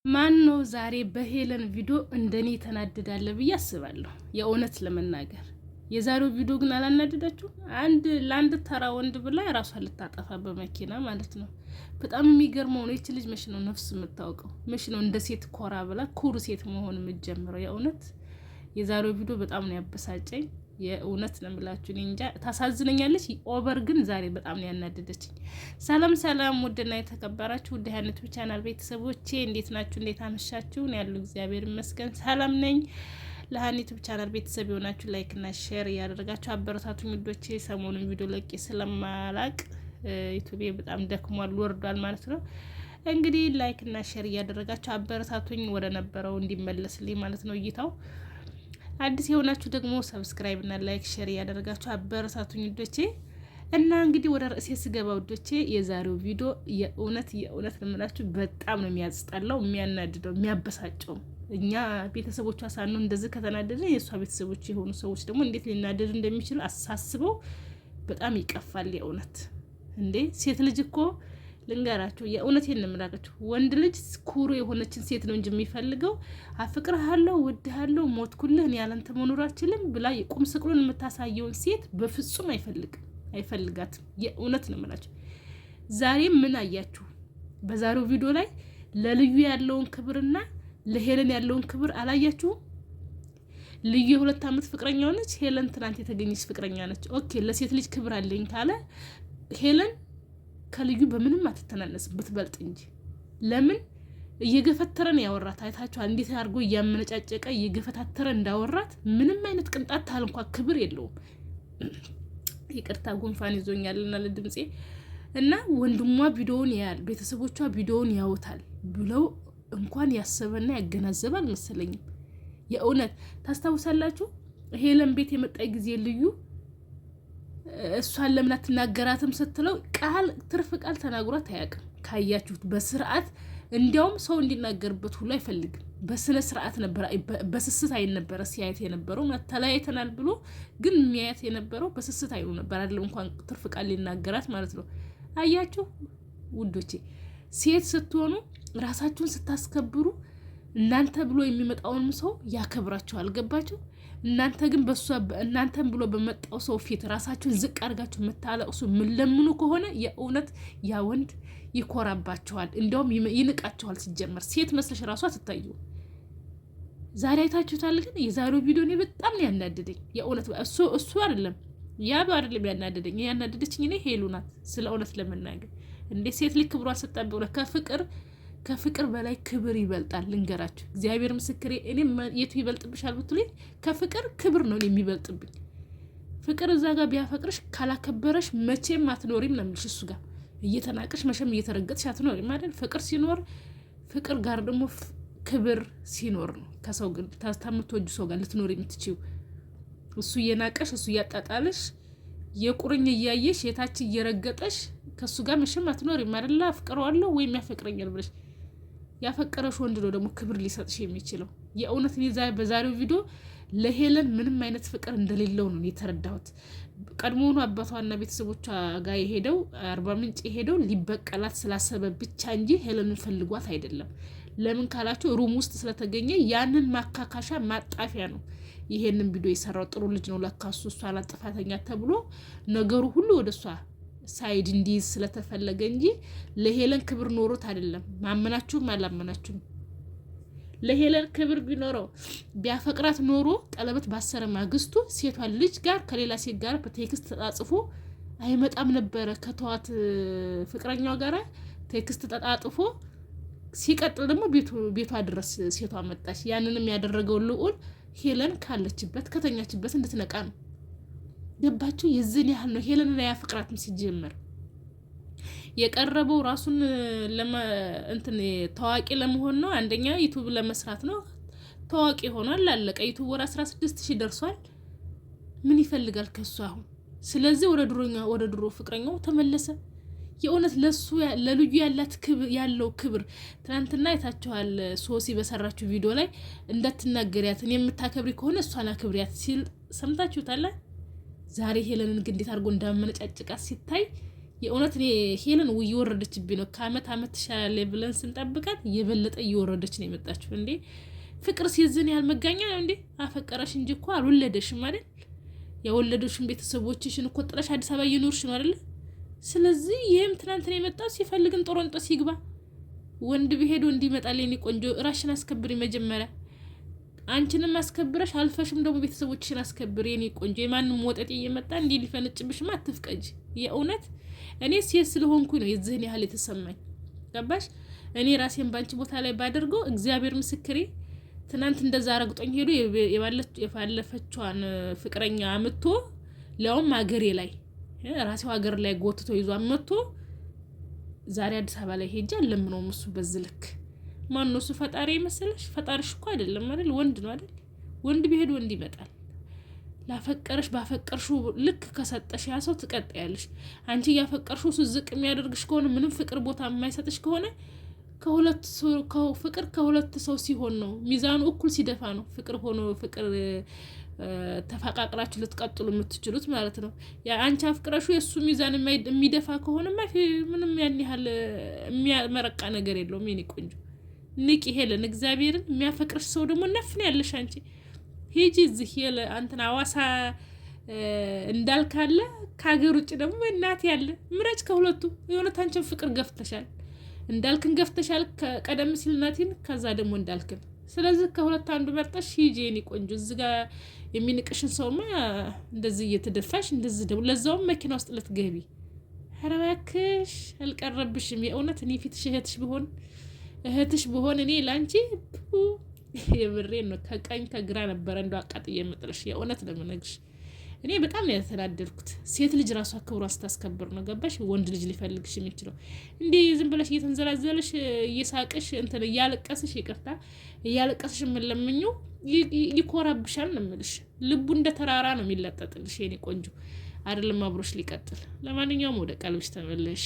ማን ነው ዛሬ በሄለን ቪዲዮ እንደኔ ተናደዳለ ብዬ አስባለሁ። የእውነት ለመናገር የዛሬው ቪዲዮ ግን አላናደዳችሁ? ለአንድ ተራ ወንድ ብላ ራሷን ልታጠፋ በመኪና ማለት ነው። በጣም የሚገርመው ነው። ይች ልጅ መች ነው ነፍስ የምታውቀው? መች ነው እንደ ሴት ኮራ ብላ ኩሩ ሴት መሆን የምትጀምረው? የእውነት የዛሬው ቪዲዮ በጣም ነው ያበሳጨኝ። የእውነት ነው የምላችሁ። እኔ እንጃ ታሳዝነኛለች። ኦቨር ግን ዛሬ በጣም ነው ያናደደችኝ። ሰላም ውድና የተከበራችሁ ውድ ሀኒቱ ቻናል ቤተሰቦቼ እንዴት ናችሁ? እንዴት አመሻችሁ? ነው ያለው። እግዚአብሔር ይመስገን ሰላም ነኝ። ለሀኒቱ ቻናል ቤተሰብ የሆናችሁ ላይክ እና ሼር እያደረጋችሁ አበረታቱኝ ውዶቼ። ሰሞኑን ቪዲዮ ለቄ ስለማላቅ ዩቲዩብ በጣም ደክሟል፣ ወርዷል ማለት ነው። እንግዲህ ላይክ እና ሼር እያደረጋችሁ አበረታቱኝ ወደ ነበረው እንዲመለስልኝ ማለት ነው እይታው። አዲስ የሆናችሁ ደግሞ ሰብስክራይብ እና ላይክ ሼር እያደረጋችሁ አበረታቱኝ ውዶቼ። እና እንግዲህ ወደ ርዕሴ ስገባ ውዶቼ የዛሬው ቪዲዮ የእውነት ለምላችሁ በጣም ነው የሚያስጠላው፣ የሚያናድደው፣ የሚያበሳጨው። እኛ ቤተሰቦቿ ሳንሆን እንደዚህ ከተናደደ የእሷ ቤተሰቦች የሆኑ ሰዎች ደግሞ እንዴት ሊናደዱ እንደሚችሉ አሳስበው በጣም ይቀፋል። የእውነት እንዴ ሴት ልጅ እኮ ልንገራቸው፣ የእውነቴን ነው የምላችሁ። ወንድ ልጅ ኩሩ የሆነችን ሴት ነው እንጂ የሚፈልገው አፍቅርሃለሁ፣ ወድሃለሁ፣ ሞትኩልህ፣ እኔ ያለንተ መኖር አልችልም ብላ የቁም ስቅሉን የምታሳየውን ሴት በፍጹም አይፈልጋትም። የእውነት ነው የምላችሁ። ዛሬ ምን አያችሁ? በዛሬው ቪዲዮ ላይ ለልዩ ያለውን ክብርና ለሄለን ያለውን ክብር አላያችሁም? ልዩ የ2 ዓመት ፍቅረኛ ነች፣ ሄለን ትናንት የተገኘች ፍቅረኛ ነች። ኦኬ ለሴት ልጅ ክብር አለኝ ካለ ሄለን ከልዩ በምንም አትተናነስም፣ ብትበልጥ እንጂ። ለምን እየገፈተረን ያወራት አይታችኋል? እንዴት አድርጎ እያመነጫጨቀ እየገፈታተረ እንዳወራት ምንም አይነት ቅንጣት ታህል እንኳን ክብር የለውም። ይቅርታ ጉንፋን ይዞኛልና ለድምጼ። እና ወንድሟ ቪዲዮውን ያያል፣ ቤተሰቦቿ ቪዲዮውን ያውታል ብለው እንኳን ያሰበና ያገናዘበ አልመሰለኝም። የእውነት ታስታውሳላችሁ? ሄለን ቤት የመጣ ጊዜ ልዩ እሷን ለምን አትናገራትም ስትለው ትርፍ ቃል ተናግሯት አያውቅም። ካያችሁት በስርዓት እንዲያውም ሰው እንዲናገርበት ሁሉ አይፈልግም። በስነ ስርዓት ነበር፣ በስስት አይን ነበረ ሲያየት የነበረው። ተለያይተናል ብሎ ግን የሚያየት የነበረው በስስት አይኑ ነበር፣ አይደለም እንኳን ትርፍ ቃል ሊናገራት ማለት ነው። አያችሁ ውዶቼ፣ ሴት ስትሆኑ ራሳችሁን ስታስከብሩ እናንተ ብሎ የሚመጣውንም ሰው ያከብራችሁ። አልገባችሁ? እናንተ ግን እናንተን ብሎ በመጣው ሰው ፊት ራሳችሁን ዝቅ አድርጋችሁ የምታለቅሱ የምለምኑ ከሆነ የእውነት ያ ወንድ ይኮራባችኋል፣ እንዲያውም ይንቃችኋል። ሲጀመር ሴት መስለሽ ራሷ ትታዩ። ዛሬ አይታችሁታል። ግን የዛሬው ቪዲዮ እኔ በጣም ነው ያናደደኝ። የእውነት እሱ አይደለም አይደለም ያናደደኝ። ያናደደችኝ እኔ ሄሉ ናት። ስለ እውነት ለመናገር እንዴ ሴት ልጅ ክብሯን ስጠብቅ ከፍቅር በላይ ክብር ይበልጣል። ልንገራችሁ፣ እግዚአብሔር ምስክሬ። እኔ የቱ ይበልጥብሻል ብትሉኝ ከፍቅር ክብር ነው የሚበልጥብኝ። ፍቅር እዛ ጋር ቢያፈቅርሽ ካላከበረሽ መቼም አትኖሪም ነው የምልሽ። እሱ ጋር እየተናቀሽ መቼም እየተረገጥሽ አትኖሪም አይደል? ፍቅር ሲኖር ፍቅር ጋር ደግሞ ክብር ሲኖር ነው ከሰው ግን ከምትወጁ ሰው ጋር ልትኖር የምትችይው። እሱ እየናቀሽ እሱ እያጣጣለሽ የቁርኝ እያየሽ የታች እየረገጠሽ ከሱ ጋር መቼም አትኖሪም አይደል? አፍቅረዋለሁ ወይም ያፈቅረኛል ብለሽ ያፈቀረሽ ወንድ ነው ደግሞ ክብር ሊሰጥሽ የሚችለው። የእውነት በዛሬው ቪዲዮ ለሄለን ምንም አይነት ፍቅር እንደሌለው ነው የተረዳሁት። ቀድሞውኑ አባቷና ቤተሰቦቿ ጋር የሄደው አርባ ምንጭ የሄደው ሊበቀላት ስላሰበ ብቻ እንጂ ሄለንን ፈልጓት አይደለም። ለምን ካላችሁ ሩም ውስጥ ስለተገኘ ያንን ማካካሻ ማጣፊያ ነው ይሄንን ቪዲዮ የሰራው። ጥሩ ልጅ ነው ለካሱ እሷ ጥፋተኛ ተብሎ ነገሩ ሁሉ ወደ እሷ ሳይድ እንዲይዝ ስለተፈለገ እንጂ ለሄለን ክብር ኖሮት አይደለም። ማመናችሁም አላመናችሁም ለሄለን ክብር ቢኖረው ቢያፈቅራት ኖሮ ቀለበት ባሰረ ማግስቱ ሴቷን ልጅ ጋር ከሌላ ሴት ጋር በቴክስት ተጣጽፎ አይመጣም ነበረ። ከተዋት ፍቅረኛው ጋር ቴክስት ተጣጥፎ ሲቀጥል ደግሞ ቤቷ ድረስ ሴቷ መጣች። ያንንም ያደረገው ልዑል ሄለን ካለችበት ከተኛችበት እንድትነቃ ነው። ገባችሁ? የዚህን ያህል ነው። ሄለንን አያፈቅራትም ሲጀመር። የቀረበው ራሱን ታዋቂ ለመሆን ነው። አንደኛ ዩቲዩብ ለመስራት ነው። ታዋቂ ሆኗል፣ አለቀ። ዩቲዩብ ወደ 16,000 ደርሷል። ምን ይፈልጋል ከሱ አሁን? ስለዚህ ወደ ድሮ ፍቅረኛው ተመለሰ። የእውነት ለልዩ ያለው ክብር ትናንትና አይታችኋል። ሶሲ በሰራችሁ ቪዲዮ ላይ እንዳትናገሪያትን የምታከብሪ ከሆነ እሷን አክብሪያት ሲል ሰምታችሁታል። ዛሬ ሄለንን ግን እንዴት አድርጎ እንዳመነጫጭቃት ሲታይ የእውነት እኔ ሄለን እየወረደችብኝ ነው። ከአመት አመት ትሻላለች ብለን ስንጠብቃት የበለጠ እየወረደች ነው የመጣችው። እንዴ ፍቅር ሲዝን ያህል መጋኛ ነው እንዴ? አፈቀረሽ እንጂ እኮ አልወለደሽም አይደል? የወለደሽን ቤተሰቦችሽን እኮ ጥለሽ አዲስ አበባ እየኖርሽ ነው አይደል? ስለዚህ ይህም ትናንት ነው የመጣው። ሲፈልግን ጦሮንጦስ ይግባ። ወንድ ቢሄድ ወንድ ይመጣል። የኔ ቆንጆ ራሽን አስከብሪ መጀመሪያ። አንቺንም አስከብረሽ አልፈሽም ደግሞ ቤተሰቦችሽን አስከብሪ የኔ ቆንጆ። የማንም ወጠጤ እየመጣ እንዲህ ሊፈነጭብሽማ አትፍቀጂ። የእውነት እኔ ሴት ስለሆንኩኝ ነው የዚህን ያህል የተሰማኝ። ገባሽ? እኔ ራሴን ባንቺ ቦታ ላይ ባደርገው እግዚአብሔር ምስክሬ፣ ትናንት እንደዛ ረግጦኝ ሄዶ የባለፈችዋን ፍቅረኛ አምጥቶ ሊያውም ሀገሬ ላይ ራሴው ሀገር ላይ ጎትቶ ይዞ አመጥቶ ዛሬ አዲስ አበባ ላይ ሄጃ ለምነውም እሱ በዚህ ልክ ማን ነው እሱ? ፈጣሪ መሰለሽ? ፈጣሪሽ እኮ አይደለም አይደል? ወንድ ነው አይደል? ወንድ ቢሄድ ወንድ ይመጣል። ላፈቀረሽ ባፈቀርሽው ልክ ከሰጠሽ ያ ሰው ትቀጣያለሽ። አንቺ እያፈቀርሽው እሱ ዝቅ የሚያደርግሽ ከሆነ ምንም ፍቅር ቦታ የማይሰጥሽ ከሆነ ፍቅር ከሁለት ሰው ሲሆን ነው፣ ሚዛኑ እኩል ሲደፋ ነው ፍቅር ሆኖ ፍቅር ተፈቃቅራችሁ ልትቀጥሉ የምትችሉት ማለት ነው። አንቺ አፍቅረሹ የእሱ ሚዛን የሚደፋ ከሆነ ምንም ያን ያህል የሚያመረቃ ነገር የለውም። የኔ ቆንጆ ንቂ ሄለን፣ እግዚአብሔርን የሚያፈቅርሽ ሰው ደግሞ ነፍን ያለሽ አንቺ ሄጂ እዚህ አንተን አዋሳ እንዳልካለ ከሀገር ውጭ ደግሞ እናት ያለ ምረጭ ከሁለቱ። የእውነት አንቺን ፍቅር ገፍተሻል፣ እንዳልክን ገፍተሻል። ቀደም ሲል እናቴን፣ ከዛ ደግሞ እንዳልክን። ስለዚህ ከሁለት አንዱ መርጠሽ ሂጂ የኔ ቆንጆ። እዚህ ጋር የሚንቅሽን ሰውማ እንደዚህ እየተደፋሽ እንደዚህ ደግሞ ለዛውም መኪና ውስጥ ልትገቢ። ኧረ እባክሽ አልቀረብሽም። የእውነት እኔ ፊትሽ እህትሽ ብሆን እኔ ላንቺ የምሬን ነው ከቀኝ ከግራ ነበረ እንደው አቃጥዬ የምጥልሽ። የእውነት ነው የምነግርሽ። እኔ በጣም ነው የተናደድኩት። ሴት ልጅ ራሷ ክብሯን ስታስከብር ነው ገባሽ? ወንድ ልጅ ሊፈልግሽ የሚችለው እንዲህ ዝም ብለሽ እየተንዘላዘለሽ እየሳቅሽ እንትን እያለቀስሽ እያለቀስሽ የምንለምኘው ይኮራብሻል ነው የምልሽ። ልቡ እንደ ተራራ ነው የሚለጠጥልሽ የኔ ቆንጆ። አይደለም አብሮሽ ሊቀጥል። ለማንኛውም ወደ ቀልብሽ ተመለሽ።